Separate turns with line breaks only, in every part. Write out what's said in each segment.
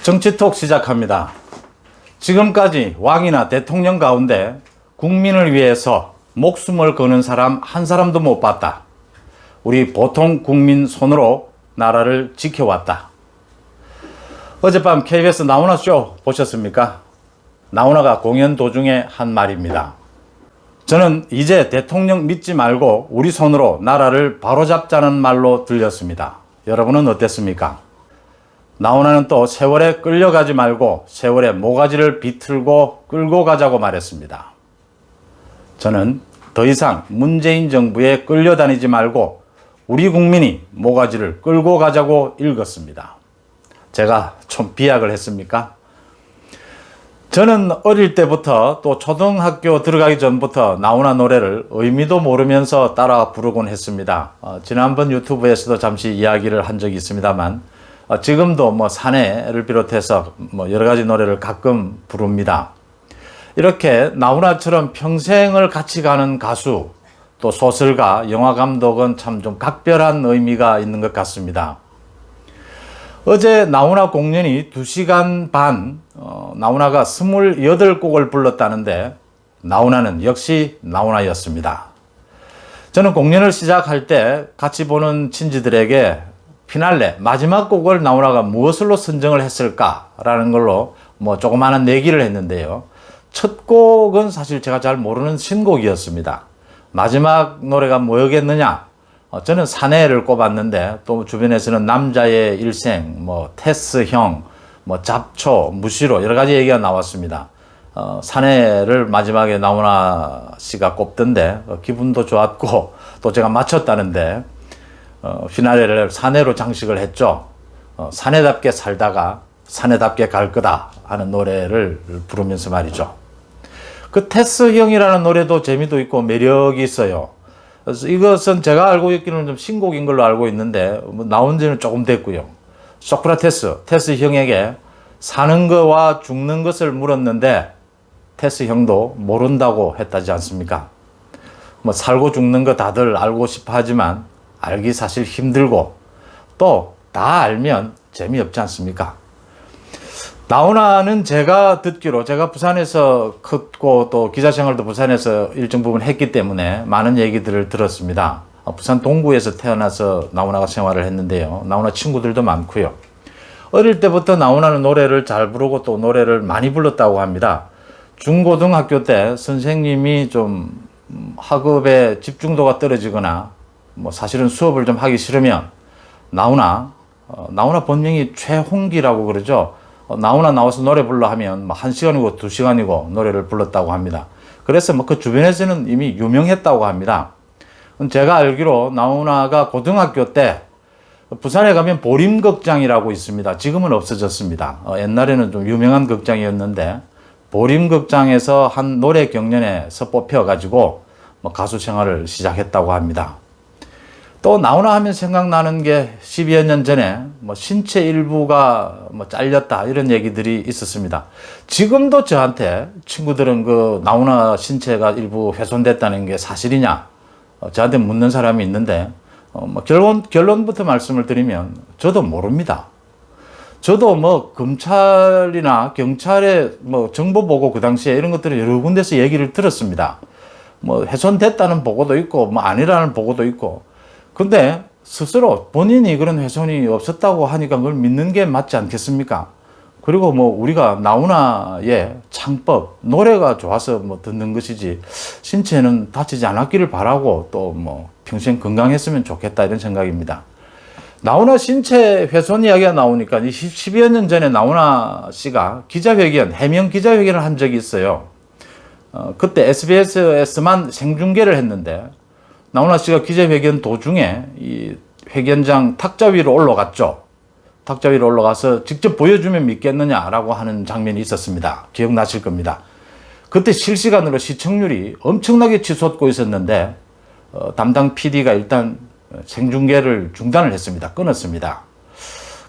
정치톡 시작합니다. 지금까지 왕이나 대통령 가운데 국민을 위해서 목숨을 거는 사람 한 사람도 못 봤다. 우리 보통 국민 손으로 나라를 지켜왔다. 어젯밤 KBS 나훈아 쇼 보셨습니까? 나훈아가 공연 도중에 한 말입니다. 저는 이제 대통령 믿지 말고 우리 손으로 나라를 바로잡자는 말로 들렸습니다. 여러분은 어땠습니까? 나훈아는 또 세월에 끌려가지 말고 세월의 모가지를 비틀고 끌고 가자고 말했습니다. 저는 더 이상 문재인 정부에 끌려다니지 말고 우리 국민이 모가지를 끌고 가자고 읽었습니다. 제가 좀 비약을 했습니까? 저는 어릴 때부터 또 초등학교 들어가기 전부터 나훈아 노래를 의미도 모르면서 따라 부르곤 했습니다. 지난번 유튜브에서도 잠시 이야기를 한 적이 있습니다만 지금도 사내를 비롯해서 여러 가지 노래를 가끔 부릅니다. 이렇게 나훈아처럼 평생을 같이 가는 가수, 또 소설가, 영화 감독은 참 좀 각별한 의미가 있는 것 같습니다. 어제 나훈아 공연이 2시간 반, 나훈아가 28곡을 불렀다는데 나훈아는 역시 나훈아였습니다. 저는 공연을 시작할 때 같이 보는 친지들에게 피날레, 마지막 곡을 나훈아가 무엇으로 선정을 했을까라는 걸로 조그마한 내기를 했는데요. 첫 곡은 사실 제가 잘 모르는 신곡이었습니다. 마지막 노래가 뭐였겠느냐? 저는 사내를 꼽았는데 또 주변에서는 남자의 일생, 테스형, 잡초, 무시로 여러 가지 얘기가 나왔습니다. 사내를 마지막에 나훈아 씨가 꼽던데 기분도 좋았고 또 제가 맞췄다는데 피나레를 사내로 장식을 했죠. 사내답게 살다가 사내답게 갈 거다 하는 노래를 부르면서 말이죠. 그 테스형이라는 노래도 재미도 있고 매력이 있어요. 그래서 이것은 제가 알고 있기는 좀 신곡인 걸로 알고 있는데 나온 지는 조금 됐고요. 소크라테스, 테스 형에게 사는 거와 죽는 것을 물었는데 테스 형도 모른다고 했다지 않습니까? 살고 죽는 거 다들 알고 싶어 하지만 알기 사실 힘들고 또 다 알면 재미없지 않습니까? 나훈아는 제가 듣기로 제가 부산에서 컸고 또 기자 생활도 부산에서 일정 부분 했기 때문에 많은 얘기들을 들었습니다. 부산 동구에서 태어나서 나훈아가 생활을 했는데요. 나훈아 친구들도 많고요. 어릴 때부터 나훈아는 노래를 잘 부르고 또 노래를 많이 불렀다고 합니다. 중고등학교 때 선생님이 좀 학업에 집중도가 떨어지거나 사실은 수업을 좀 하기 싫으면 나훈아 본명이 최홍기라고 그러죠. 나훈아 나와서 노래 불러 하면 1시간이고 2시간이고 노래를 불렀다고 합니다. 그래서 그 주변에서는 이미 유명했다고 합니다. 제가 알기로 나훈아가 고등학교 때 부산에 가면 보림극장이라고 있습니다. 지금은 없어졌습니다. 옛날에는 좀 유명한 극장이었는데 보림극장에서 한 노래 경연에서 뽑혀가지고 가수 생활을 시작했다고 합니다. 또 나훈아 하면 생각나는 게 12여 년 전에 신체 일부가 잘렸다 이런 얘기들이 있었습니다. 지금도 저한테 친구들은 그 나훈아 신체가 일부 훼손됐다는 게 사실이냐 저한테 묻는 사람이 있는데 결론부터 말씀을 드리면 저도 모릅니다. 저도 검찰이나 경찰에 정보 보고 그 당시에 이런 것들을 여러 군데서 얘기를 들었습니다. 훼손됐다는 보고도 있고 아니라는 보고도 있고 근데 스스로 본인이 그런 훼손이 없었다고 하니까 그걸 믿는 게 맞지 않겠습니까? 그리고 우리가 나훈아의 창법, 노래가 좋아서 듣는 것이지 신체는 다치지 않았기를 바라고 또 평생 건강했으면 좋겠다 이런 생각입니다. 나훈아 신체 훼손 이야기가 나오니까 10여 년 전에 나훈아 씨가 기자회견, 해명 기자회견을 한 적이 있어요. 그때 SBS에서만 생중계를 했는데 나훈아 씨가 기자회견 도중에 이 회견장 탁자 위로 올라갔죠. 탁자 위로 올라가서 직접 보여주면 믿겠느냐라고 하는 장면이 있었습니다. 기억나실 겁니다. 그때 실시간으로 시청률이 엄청나게 치솟고 있었는데 담당 PD가 일단 생중계를 중단을 했습니다. 끊었습니다.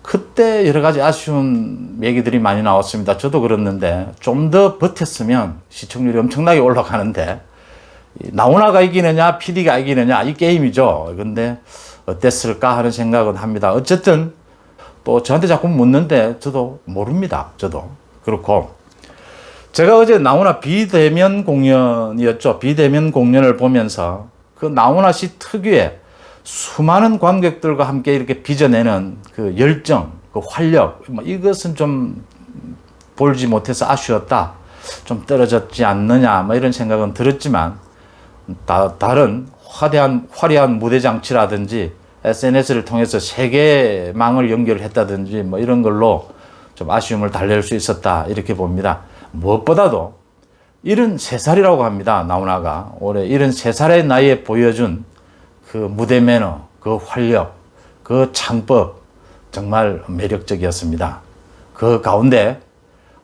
그때 여러 가지 아쉬운 얘기들이 많이 나왔습니다. 저도 그랬는데 좀 더 버텼으면 시청률이 엄청나게 올라가는데 나훈아가 이기느냐 PD가 이기느냐 이 게임이죠. 근데 어땠을까 하는 생각은 합니다. 어쨌든 또 저한테 자꾸 묻는데 저도 모릅니다. 저도. 그렇고 제가 어제 나훈아 비대면 공연이었죠. 비대면 공연을 보면서 그 나훈아 씨 특유의 수많은 관객들과 함께 이렇게 빚어내는 그 열정, 그 활력, 이것은 좀 보지 못해서 아쉬웠다. 좀 떨어졌지 않느냐, 이런 생각은 들었지만, 다른 화려한 무대 장치라든지 SNS를 통해서 세계망을 연결했다든지 이런 걸로 좀 아쉬움을 달랠 수 있었다. 이렇게 봅니다. 무엇보다도 73살이라고 합니다. 나훈아가. 올해 73살의 나이에 보여준 그 무대 매너, 그 활력, 그 창법 정말 매력적이었습니다. 그 가운데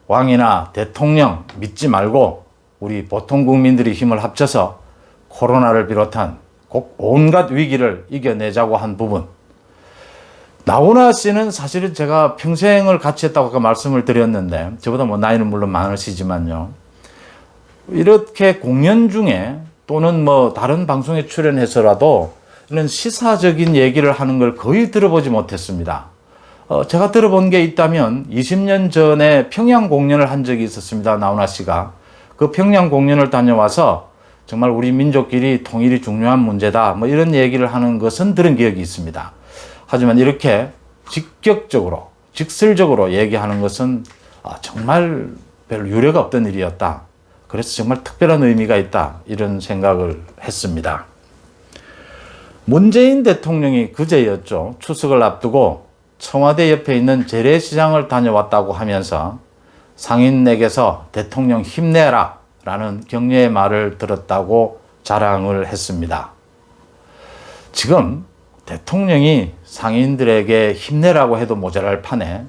왕이나 대통령 믿지 말고 우리 보통 국민들이 힘을 합쳐서 코로나를 비롯한 온갖 위기를 이겨내자고 한 부분. 나훈아 씨는 사실은 제가 평생을 같이 했다고 아까 말씀을 드렸는데, 저보다 나이는 물론 많으시지만요. 이렇게 공연 중에 또는 다른 방송에 출연해서라도 이런 시사적인 얘기를 하는 걸 거의 들어보지 못했습니다. 제가 들어본 게 있다면 20년 전에 평양 공연을 한 적이 있었습니다. 나훈아 씨가. 그 평양 공연을 다녀와서 정말 우리 민족끼리 통일이 중요한 문제다. 이런 얘기를 하는 것은 들은 기억이 있습니다. 하지만 이렇게 직격적으로, 직설적으로 얘기하는 것은 정말 별 유례가 없던 일이었다. 그래서 정말 특별한 의미가 있다. 이런 생각을 했습니다. 문재인 대통령이 그제였죠. 추석을 앞두고 청와대 옆에 있는 재래시장을 다녀왔다고 하면서 상인에게서 대통령 힘내라 라는 격려의 말을 들었다고 자랑을 했습니다. 지금 대통령이 상인들에게 힘내라고 해도 모자랄 판에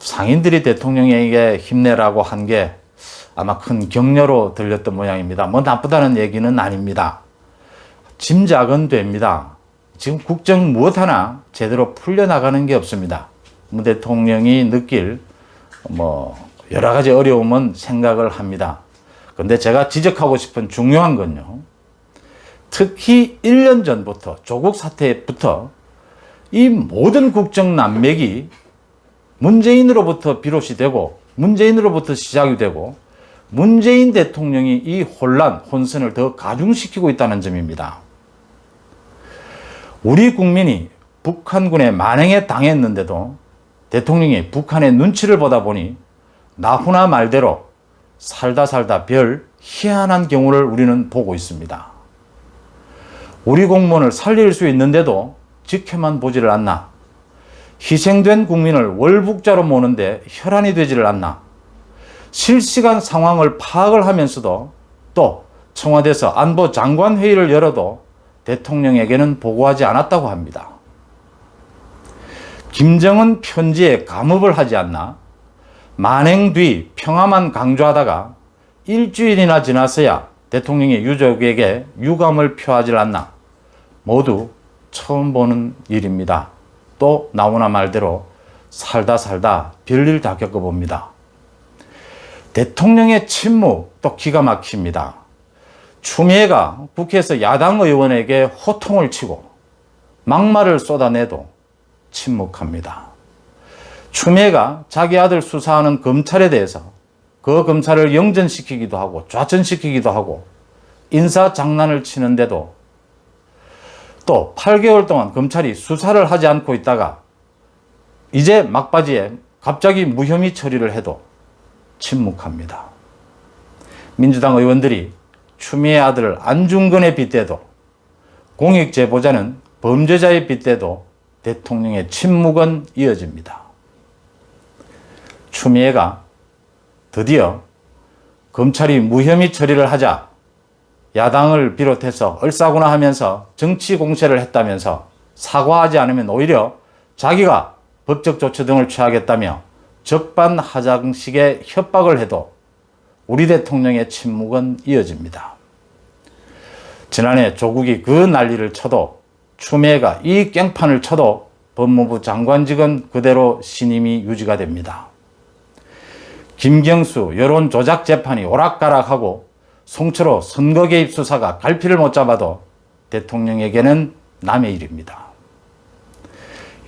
상인들이 대통령에게 힘내라고 한 게 아마 큰 격려로 들렸던 모양입니다. 나쁘다는 얘기는 아닙니다. 짐작은 됩니다. 지금 국정 무엇 하나 제대로 풀려나가는 게 없습니다. 문 대통령이 느낄 여러 가지 어려움은 생각을 합니다. 그런데 제가 지적하고 싶은 중요한 건요. 특히 1년 전부터 조국 사태부터 이 모든 국정 난맥이 문재인으로부터 비롯이 되고 문재인으로부터 시작이 되고 문재인 대통령이 이 혼선을 더 가중시키고 있다는 점입니다. 우리 국민이 북한군의 만행에 당했는데도 대통령이 북한의 눈치를 보다 보니 나훈아 말대로 살다 별 희한한 경우를 우리는 보고 있습니다. 우리 공무원을 살릴 수 있는데도 지켜만 보지를 않나. 희생된 국민을 월북자로 모는데 혈안이 되지를 않나. 실시간 상황을 파악을 하면서도 또 청와대에서 안보 장관 회의를 열어도 대통령에게는 보고하지 않았다고 합니다. 김정은 편지에 감업을 하지 않나. 만행 뒤 평화만 강조하다가 일주일이나 지나서야 대통령이 유족에게 유감을 표하지 않나. 모두 처음 보는 일입니다. 또 나훈아 말대로 살다 별일 다 겪어봅니다. 대통령의 침묵 또 기가 막힙니다. 추미애가 국회에서 야당 의원에게 호통을 치고 막말을 쏟아내도 침묵합니다. 추미애가 자기 아들 수사하는 검찰에 대해서 그 검찰을 영전시키기도 하고 좌천시키기도 하고 인사 장난을 치는데도 또 8개월 동안 검찰이 수사를 하지 않고 있다가 이제 막바지에 갑자기 무혐의 처리를 해도 침묵합니다. 민주당 의원들이 추미애 아들 안중근의 빗대도 공익 제보자는 범죄자의 빗대도 대통령의 침묵은 이어집니다. 추미애가 드디어 검찰이 무혐의 처리를 하자 야당을 비롯해서 얼싸구나 하면서 정치 공세를 했다면서 사과하지 않으면 오히려 자기가 법적 조치 등을 취하겠다며 적반하장식의 협박을 해도 우리 대통령의 침묵은 이어집니다. 지난해 조국이 그 난리를 쳐도 추미애가 이 깽판을 쳐도 법무부 장관직은 그대로 신임이 유지가 됩니다. 김경수 여론조작 재판이 오락가락하고 송철호 선거 개입 수사가 갈피를 못 잡아도 대통령에게는 남의 일입니다.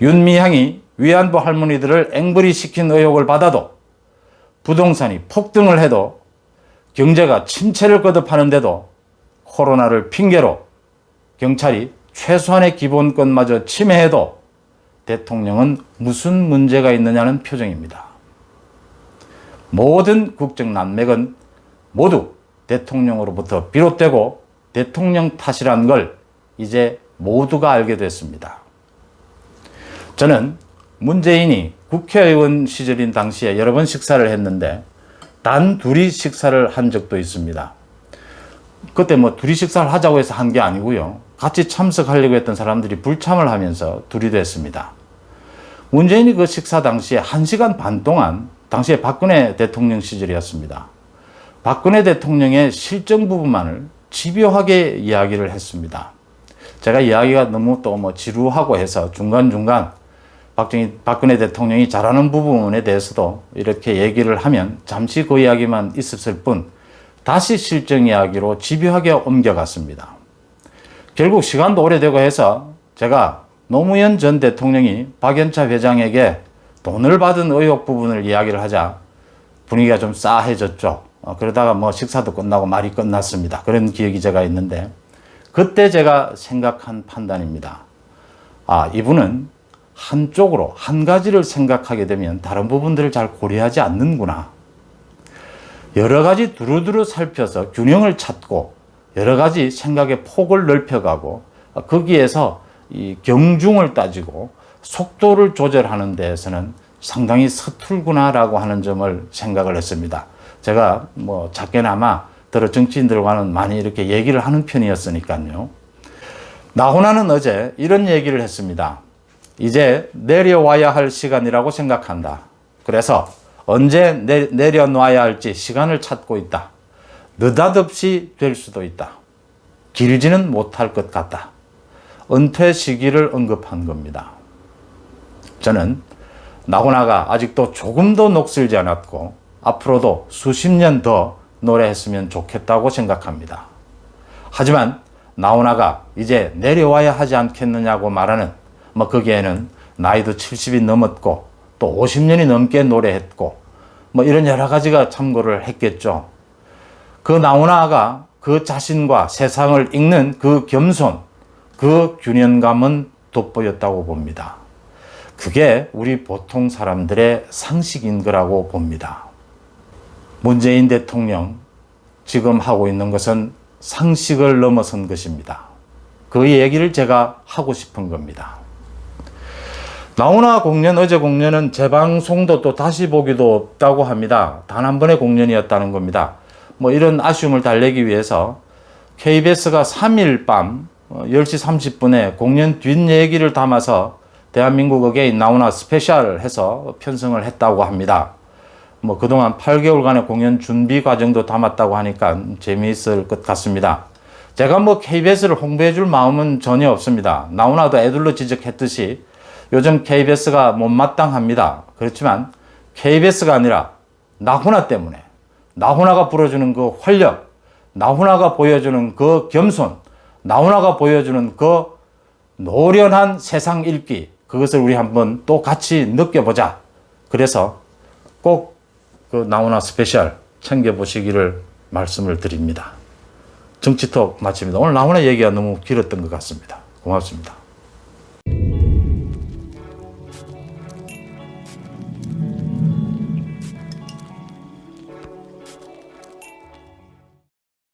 윤미향이 위안부 할머니들을 앵벌이 시킨 의혹을 받아도, 부동산이 폭등을 해도, 경제가 침체를 거듭하는데도 코로나를 핑계로 경찰이 최소한의 기본권마저 침해해도 대통령은 무슨 문제가 있느냐는 표정입니다. 모든 국정 난맥은 모두 대통령으로부터 비롯되고 대통령 탓이란 걸 이제 모두가 알게 됐습니다. 저는 문재인이 국회의원 시절인 당시에 여러 번 식사를 했는데 단 둘이 식사를 한 적도 있습니다. 그때 뭐 둘이 식사를 하자고 해서 한 게 아니고요. 같이 참석하려고 했던 사람들이 불참을 하면서 둘이 됐습니다. 문재인이 그 식사 당시에 1시간 반 동안, 당시에 박근혜 대통령 시절이었습니다. 박근혜 대통령의 실정 부분만을 집요하게 이야기를 했습니다. 제가 이야기가 너무 또 뭐 지루하고 해서 중간중간 박근혜 대통령이 잘하는 부분에 대해서도 이렇게 얘기를 하면 잠시 그 이야기만 있었을 뿐 다시 실정 이야기로 집요하게 옮겨갔습니다. 결국 시간도 오래되고 해서 제가 노무현 전 대통령이 박연차 회장에게 돈을 받은 의혹 부분을 이야기를 하자 분위기가 좀 싸해졌죠. 그러다가 뭐 식사도 끝나고 말이 끝났습니다. 그런 기억이 제가 있는데 그때 제가 생각한 판단입니다. 아, 이분은 한쪽으로 한 가지를 생각하게 되면 다른 부분들을 잘 고려하지 않는구나. 여러 가지 두루두루 살펴서 균형을 찾고 여러 가지 생각의 폭을 넓혀가고 거기에서 이 경중을 따지고 속도를 조절하는 데에서는 상당히 서툴구나라고 하는 점을 생각을 했습니다. 제가 뭐 작게나마 정치인들과는 많이 이렇게 얘기를 하는 편이었으니까요. 나훈아는 어제 이런 얘기를 했습니다. 이제 내려와야 할 시간이라고 생각한다. 그래서 언제 내려놔야 할지 시간을 찾고 있다. 느닷없이 될 수도 있다. 길지는 못할 것 같다. 은퇴 시기를 언급한 겁니다. 저는 나훈아가 아직도 조금도 녹슬지 않았고 앞으로도 수십 년 더 노래했으면 좋겠다고 생각합니다. 하지만 나훈아가 이제 내려와야 하지 않겠느냐고 말하는 거기에는 나이도 70이 넘었고 또 50년이 넘게 노래했고 이런 여러 가지가 참고를 했겠죠. 그 나훈아가 그 자신과 세상을 읽는 그 겸손, 그 균형감은 돋보였다고 봅니다. 그게 우리 보통 사람들의 상식인 거라고 봅니다. 문재인 대통령 지금 하고 있는 것은 상식을 넘어선 것입니다. 그 얘기를 제가 하고 싶은 겁니다. 나훈아 공연, 어제 공연은 재방송도 또 다시 보기도 없다고 합니다. 단 한 번의 공연이었다는 겁니다. 이런 아쉬움을 달래기 위해서 KBS가 3일 밤 10시 30분에 공연 뒷얘기를 담아서 대한민국 어게인 나훈아 스페셜 해서 편성을 했다고 합니다. 그동안 8개월간의 공연 준비 과정도 담았다고 하니까 재미있을 것 같습니다. 제가 KBS를 홍보해 줄 마음은 전혀 없습니다. 나훈아도 애들로 지적했듯이 요즘 KBS가 못마땅합니다. 그렇지만 KBS가 아니라 나훈아 때문에, 나훈아가 불어주는 그 활력, 나훈아가 보여주는 그 겸손, 나훈아가 보여주는 그 노련한 세상 읽기, 그것을 우리 한번 또 같이 느껴보자. 그래서 꼭 그 나훈아 스페셜 챙겨보시기를 말씀을 드립니다. 정치톡 마칩니다. 오늘 나훈아 얘기가 너무 길었던 것 같습니다. 고맙습니다.